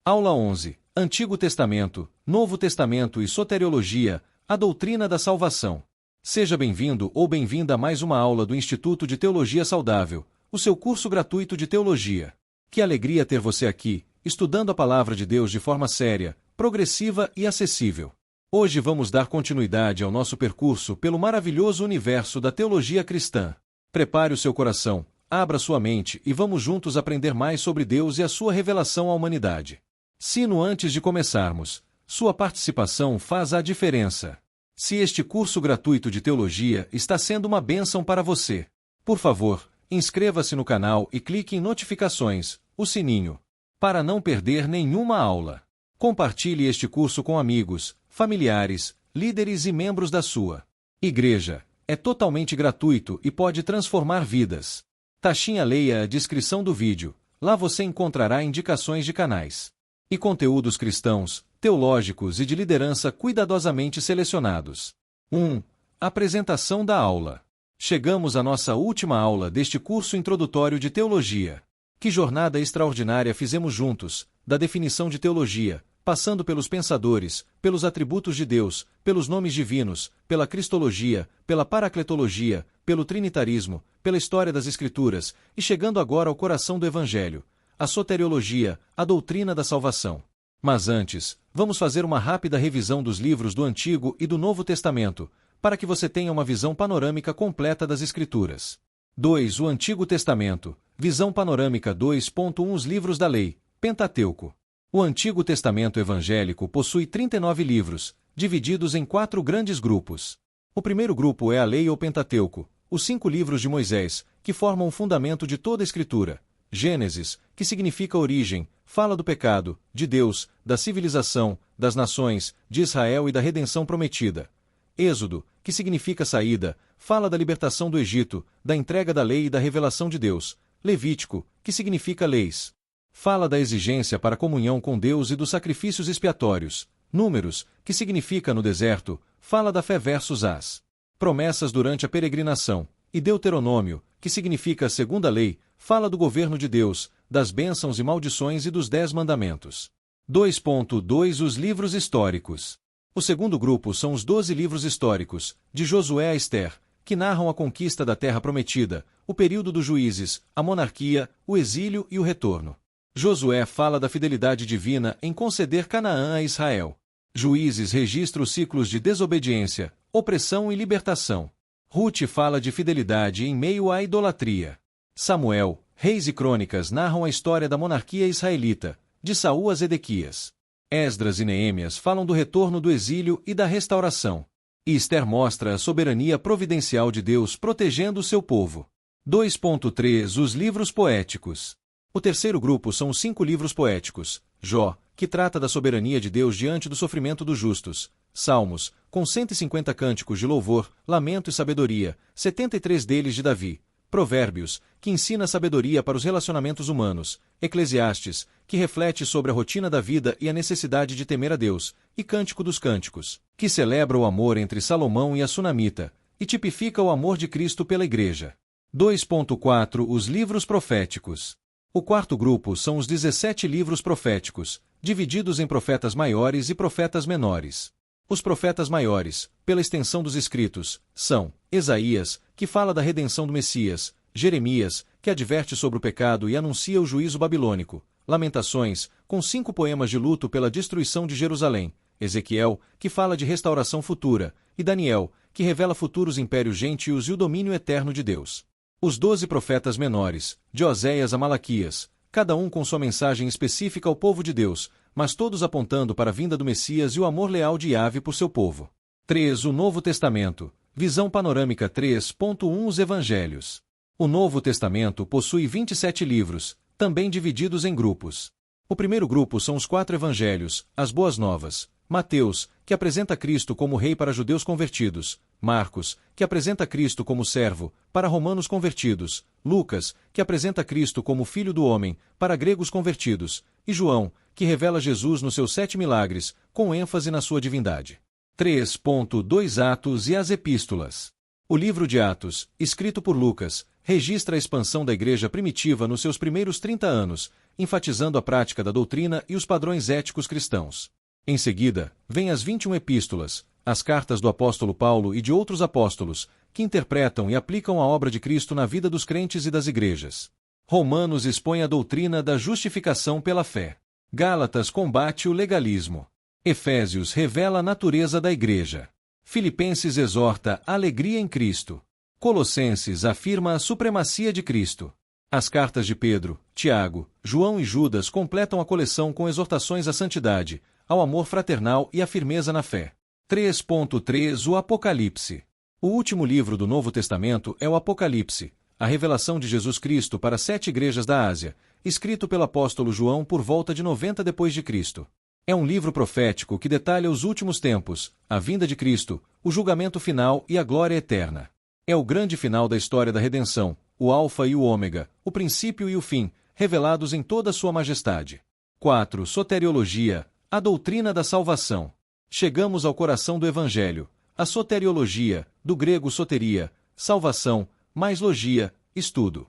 Aula 11. Antigo Testamento, Novo Testamento e Soteriologia, a doutrina da salvação. Seja bem-vindo ou bem-vinda a mais uma aula do Instituto de Teologia Saudável, o seu curso gratuito de teologia. Que alegria ter você aqui, estudando a Palavra de Deus de forma séria, progressiva e acessível. Hoje vamos dar continuidade ao nosso percurso pelo maravilhoso universo da teologia cristã. Prepare o seu coração, abra sua mente e vamos juntos aprender mais sobre Deus e a sua revelação à humanidade. Sino antes de começarmos, sua participação faz a diferença. Se este curso gratuito de teologia está sendo uma bênção para você, por favor, inscreva-se no canal e clique em notificações, o sininho, para não perder nenhuma aula. Compartilhe este curso com amigos, familiares, líderes e membros da sua igreja. É totalmente gratuito e pode transformar vidas. Taxinha, leia a descrição do vídeo, lá você encontrará indicações de canais e conteúdos cristãos, teológicos e de liderança cuidadosamente selecionados. 1. Apresentação da aula. Chegamos à nossa última aula deste curso introdutório de teologia. Que jornada extraordinária fizemos juntos, da definição de teologia, passando pelos pensadores, pelos atributos de Deus, pelos nomes divinos, pela cristologia, pela paracletologia, pelo trinitarismo, pela história das Escrituras, e chegando agora ao coração do Evangelho, a soteriologia, a doutrina da salvação. Mas antes, vamos fazer uma rápida revisão dos livros do Antigo e do Novo Testamento, para que você tenha uma visão panorâmica completa das Escrituras. 2. O Antigo Testamento, visão panorâmica 2.1 Os livros da lei, Pentateuco. O Antigo Testamento evangélico possui 39 livros, divididos em 4 grandes grupos. O primeiro grupo é a lei ou Pentateuco, os 5 livros de Moisés, que formam o fundamento de toda a Escritura. Gênesis, que significa origem, fala do pecado, de Deus, da civilização, das nações, de Israel e da redenção prometida. Êxodo, que significa saída, fala da libertação do Egito, da entrega da lei e da revelação de Deus. Levítico, que significa leis, fala da exigência para a comunhão com Deus e dos sacrifícios expiatórios. Números, que significa no deserto, fala da fé versus as promessas durante a peregrinação. E Deuteronômio, que significa a segunda lei, fala do governo de Deus, das bênçãos e maldições e dos 10 mandamentos. 2.2 Os livros históricos. O segundo grupo são os 12 livros históricos, de Josué a Ester, que narram a conquista da terra prometida, o período dos juízes, a monarquia, o exílio e o retorno. Josué fala da fidelidade divina em conceder Canaã a Israel. Juízes registra os ciclos de desobediência, opressão e libertação. Rute fala de fidelidade em meio à idolatria. Samuel, Reis e Crônicas narram a história da monarquia israelita, de Saul a Zedequias. Esdras e Neemias falam do retorno do exílio e da restauração. E Ester mostra a soberania providencial de Deus protegendo o seu povo. 2.3 Os livros poéticos. O terceiro grupo são os 5 livros poéticos. Jó, que trata da soberania de Deus diante do sofrimento dos justos. Salmos, com 150 cânticos de louvor, lamento e sabedoria, 73 deles de Davi. Provérbios, que ensina sabedoria para os relacionamentos humanos. Eclesiastes, que reflete sobre a rotina da vida e a necessidade de temer a Deus. E Cântico dos Cânticos, que celebra o amor entre Salomão e a Sunamita, e tipifica o amor de Cristo pela Igreja. 2.4 Os livros proféticos. O quarto grupo são os 17 livros proféticos, divididos em profetas maiores e profetas menores. Os profetas maiores, pela extensão dos escritos, são Esaías, que fala da redenção do Messias, Jeremias, que adverte sobre o pecado e anuncia o juízo babilônico, Lamentações, com 5 poemas de luto pela destruição de Jerusalém, Ezequiel, que fala de restauração futura, e Daniel, que revela futuros impérios gentios e o domínio eterno de Deus. Os 12 profetas menores, de Oséias a Malaquias, cada um com sua mensagem específica ao povo de Deus, mas todos apontando para a vinda do Messias e o amor leal de Yahvé por seu povo. 3. O Novo Testamento. Visão panorâmica 3.1 Os Evangelhos. O Novo Testamento possui 27 livros, também divididos em grupos. O primeiro grupo são os 4 Evangelhos, as Boas Novas. Mateus, que apresenta Cristo como rei para judeus convertidos. Marcos, que apresenta Cristo como servo, para romanos convertidos. Lucas, que apresenta Cristo como Filho do Homem, para gregos convertidos. E João, que revela Jesus nos seus 7 milagres, com ênfase na sua divindade. 3.2 Atos e as Epístolas. O livro de Atos, escrito por Lucas, registra a expansão da igreja primitiva nos seus primeiros 30 anos, enfatizando a prática da doutrina e os padrões éticos cristãos. Em seguida, vêm as 21 epístolas, as cartas do apóstolo Paulo e de outros apóstolos, que interpretam e aplicam a obra de Cristo na vida dos crentes e das igrejas. Romanos expõe a doutrina da justificação pela fé. Gálatas combate o legalismo. Efésios revela a natureza da igreja. Filipenses exorta a alegria em Cristo. Colossenses afirma a supremacia de Cristo. As cartas de Pedro, Tiago, João e Judas completam a coleção com exortações à santidade, ao amor fraternal e à firmeza na fé. 3.3 O Apocalipse. O último livro do Novo Testamento é o Apocalipse, a revelação de Jesus Cristo para 7 igrejas da Ásia, escrito pelo apóstolo João por volta de 90 d.C. É um livro profético que detalha os últimos tempos, a vinda de Cristo, o julgamento final e a glória eterna. É o grande final da história da redenção, o Alfa e o Ômega, o princípio e o fim, revelados em toda a sua majestade. 4. Soteriologia, a doutrina da salvação. Chegamos ao coração do Evangelho. A soteriologia, do grego soteria, salvação, mais logia, estudo.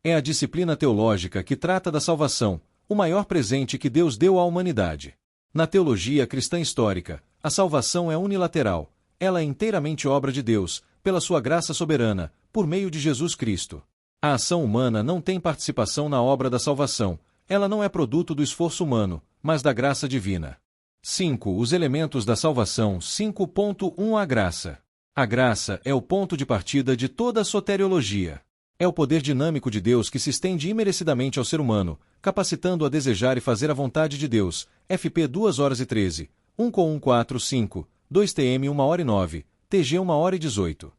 É a disciplina teológica que trata da salvação, o maior presente que Deus deu à humanidade. Na teologia cristã histórica, a salvação é unilateral, ela é inteiramente obra de Deus, pela sua graça soberana, por meio de Jesus Cristo. A ação humana não tem participação na obra da salvação, ela não é produto do esforço humano, mas da graça divina. 5. Os elementos da salvação. 5.1 A graça. A graça é o ponto de partida de toda a soteriologia. É o poder dinâmico de Deus que se estende imerecidamente ao ser humano, capacitando-o a desejar e fazer a vontade de Deus. FP 2h13, 1:145, 2TM 1h09, TG 1h18.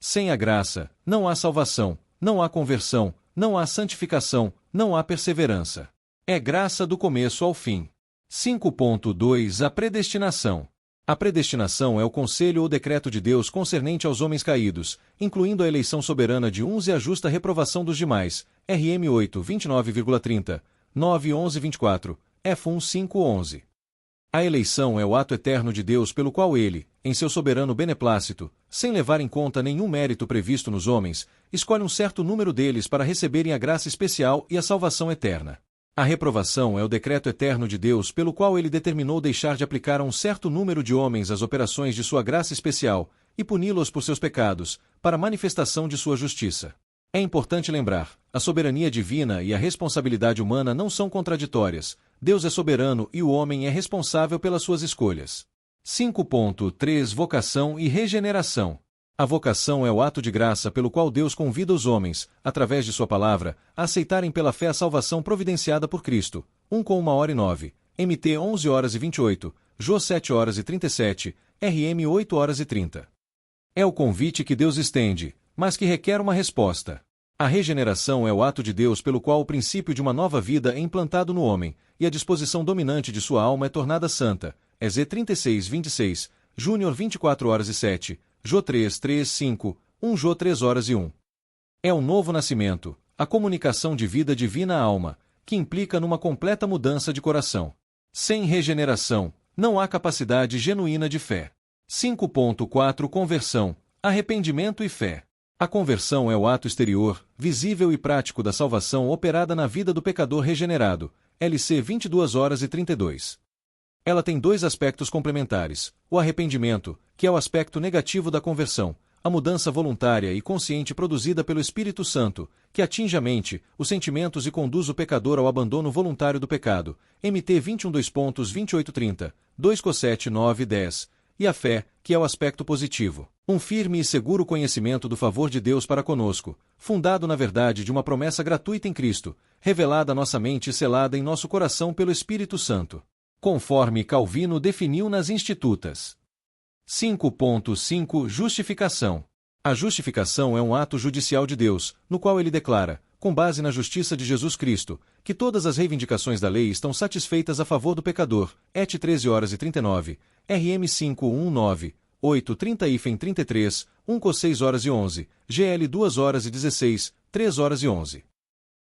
Sem a graça, não há salvação, não há conversão, não há santificação, não há perseverança. É graça do começo ao fim. 5.2 A predestinação. A predestinação é o conselho ou decreto de Deus concernente aos homens caídos, incluindo a eleição soberana de uns e a justa reprovação dos demais. RM 8, 29,30, 9, 11, 24, F1, 5, 11. A eleição é o ato eterno de Deus pelo qual ele, em seu soberano beneplácito, sem levar em conta nenhum mérito previsto nos homens, escolhe um certo número deles para receberem a graça especial e a salvação eterna. A reprovação é o decreto eterno de Deus pelo qual ele determinou deixar de aplicar a um certo número de homens as operações de sua graça especial e puni-los por seus pecados, para manifestação de sua justiça. É importante lembrar, a soberania divina e a responsabilidade humana não são contraditórias. Deus é soberano e o homem é responsável pelas suas escolhas. 5.3 Vocação e regeneração. A vocação é o ato de graça pelo qual Deus convida os homens, através de sua palavra, a aceitarem pela fé a salvação providenciada por Cristo. 1:1h09, MT 11h28, JO 7h37, RM 8h30. É o convite que Deus estende, mas que requer uma resposta. A regeneração é o ato de Deus pelo qual o princípio de uma nova vida é implantado no homem, e a disposição dominante de sua alma é tornada santa. EZ 36:26, Júnior 24h07, JO 3:3:5, 1 JO 3h01. É o novo nascimento, a comunicação de vida divina à alma, que implica numa completa mudança de coração. Sem regeneração, não há capacidade genuína de fé. 5.4 Conversão, arrependimento e fé. A conversão é o ato exterior, visível e prático da salvação operada na vida do pecador regenerado. LC 22h32. Ela tem dois aspectos complementares: o arrependimento, que é o aspecto negativo da conversão, a mudança voluntária e consciente produzida pelo Espírito Santo, que atinge a mente, os sentimentos e conduz o pecador ao abandono voluntário do pecado. MT 21:28-30, 2:7-9-10. E a fé, que é o aspecto positivo, um firme e seguro conhecimento do favor de Deus para conosco, fundado na verdade de uma promessa gratuita em Cristo, revelada à nossa mente e selada em nosso coração pelo Espírito Santo, conforme Calvino definiu nas Institutas. 5.5 Justificação. A justificação é um ato judicial de Deus, no qual ele declara, com base na justiça de Jesus Cristo, que todas as reivindicações da lei estão satisfeitas a favor do pecador. ET 13h39, RM 5:19, 8:30-33, 1:6h11, GL 2h16, 3h11.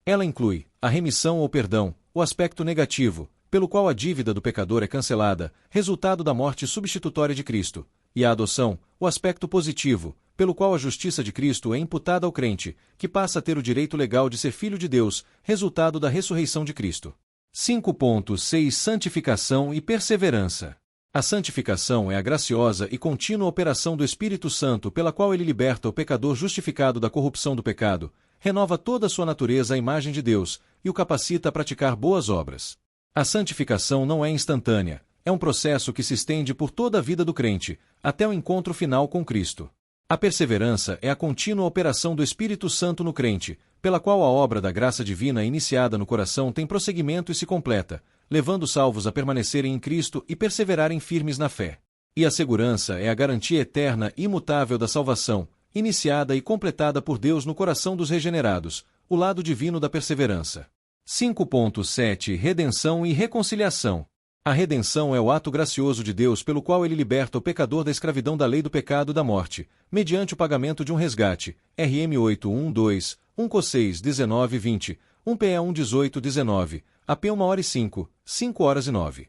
Ela inclui a remissão ou perdão, o aspecto negativo, pelo qual a dívida do pecador é cancelada, resultado da morte substitutória de Cristo, e a adoção, o aspecto positivo, pelo qual a justiça de Cristo é imputada ao crente, que passa a ter o direito legal de ser filho de Deus, resultado da ressurreição de Cristo. 5.6 Santificação e perseverança. A santificação é a graciosa e contínua operação do Espírito Santo pela qual ele liberta o pecador justificado da corrupção do pecado, renova toda a sua natureza à imagem de Deus e o capacita a praticar boas obras. A santificação não é instantânea, é um processo que se estende por toda a vida do crente, até o encontro final com Cristo. A perseverança é a contínua operação do Espírito Santo no crente, pela qual a obra da graça divina iniciada no coração tem prosseguimento e se completa, levando os salvos a permanecerem em Cristo e perseverarem firmes na fé. E a segurança é a garantia eterna e imutável da salvação, iniciada e completada por Deus no coração dos regenerados, o lado divino da perseverança. 5.7 Redenção e reconciliação. A redenção é o ato gracioso de Deus pelo qual ele liberta o pecador da escravidão da lei do pecado e da morte, mediante o pagamento de um resgate, RM 8.1.2, 1 Cor 6, 19 e 20, 1 PE 1.18, 19, AP 1h05, 5h09.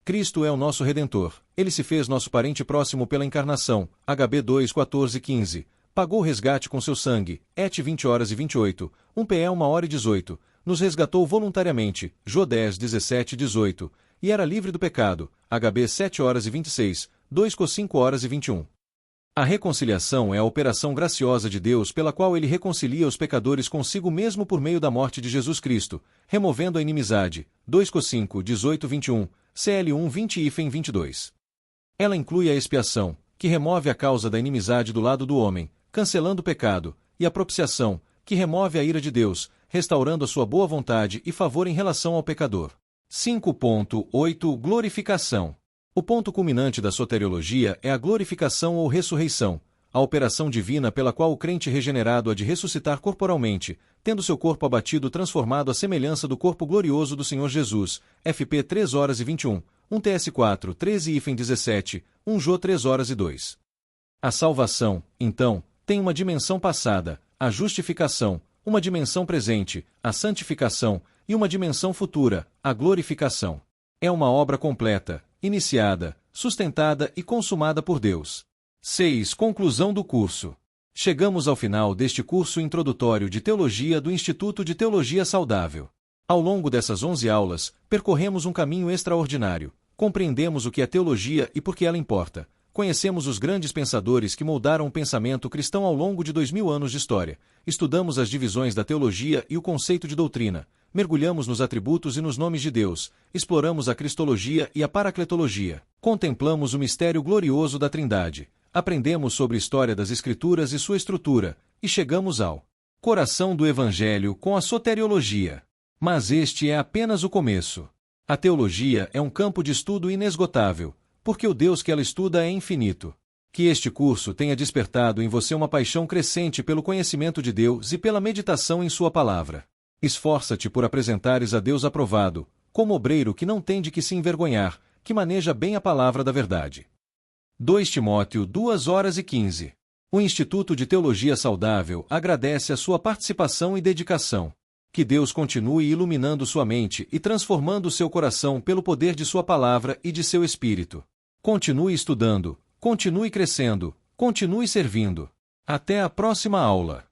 Cristo é o nosso Redentor, ele se fez nosso parente próximo pela encarnação, HB 2, 14 e 15, pagou o resgate com seu sangue, ET 20h28, 1 PE 1h18, nos resgatou voluntariamente, Jó 10, 17 e 18, e era livre do pecado, HB 7h26, 2 Cor 5h21. A reconciliação é a operação graciosa de Deus pela qual ele reconcilia os pecadores consigo mesmo por meio da morte de Jesus Cristo, removendo a inimizade, 2 Cor 5, 18 e 21, CL 1, 20 e 22. Ela inclui a expiação, que remove a causa da inimizade do lado do homem, cancelando o pecado, e a propiciação, que remove a ira de Deus, restaurando a sua boa vontade e favor em relação ao pecador. 5.8 Glorificação. O ponto culminante da soteriologia é a glorificação ou ressurreição, a operação divina pela qual o crente regenerado há de ressuscitar corporalmente, tendo seu corpo abatido transformado à semelhança do corpo glorioso do Senhor Jesus, FP 3h21, 1 TS 4, 13 e 17, 1 Jó 3h02. A salvação, então, tem uma dimensão passada, a justificação, uma dimensão presente, a santificação, e uma dimensão futura, a glorificação. É uma obra completa, iniciada, sustentada e consumada por Deus. 6. Conclusão do curso. Chegamos ao final deste curso introdutório de Teologia do Instituto de Teologia Saudável. Ao longo dessas 11 aulas, percorremos um caminho extraordinário, compreendemos o que é teologia e por que ela importa, conhecemos os grandes pensadores que moldaram o pensamento cristão ao longo de 2000 anos de história, estudamos as divisões da teologia e o conceito de doutrina, mergulhamos nos atributos e nos nomes de Deus, exploramos a cristologia e a paracletologia, contemplamos o mistério glorioso da Trindade, aprendemos sobre a história das Escrituras e sua estrutura, e chegamos ao coração do Evangelho com a soteriologia. Mas este é apenas o começo. A teologia é um campo de estudo inesgotável, porque o Deus que ela estuda é infinito. Que este curso tenha despertado em você uma paixão crescente pelo conhecimento de Deus e pela meditação em sua palavra. Esforça-te por apresentares a Deus aprovado, como obreiro que não tem de que se envergonhar, que maneja bem a palavra da verdade. 2 Timóteo 2h15. O Instituto de Teologia Saudável agradece a sua participação e dedicação. Que Deus continue iluminando sua mente e transformando seu coração pelo poder de sua palavra e de seu espírito. Continue estudando, continue crescendo, continue servindo. Até a próxima aula.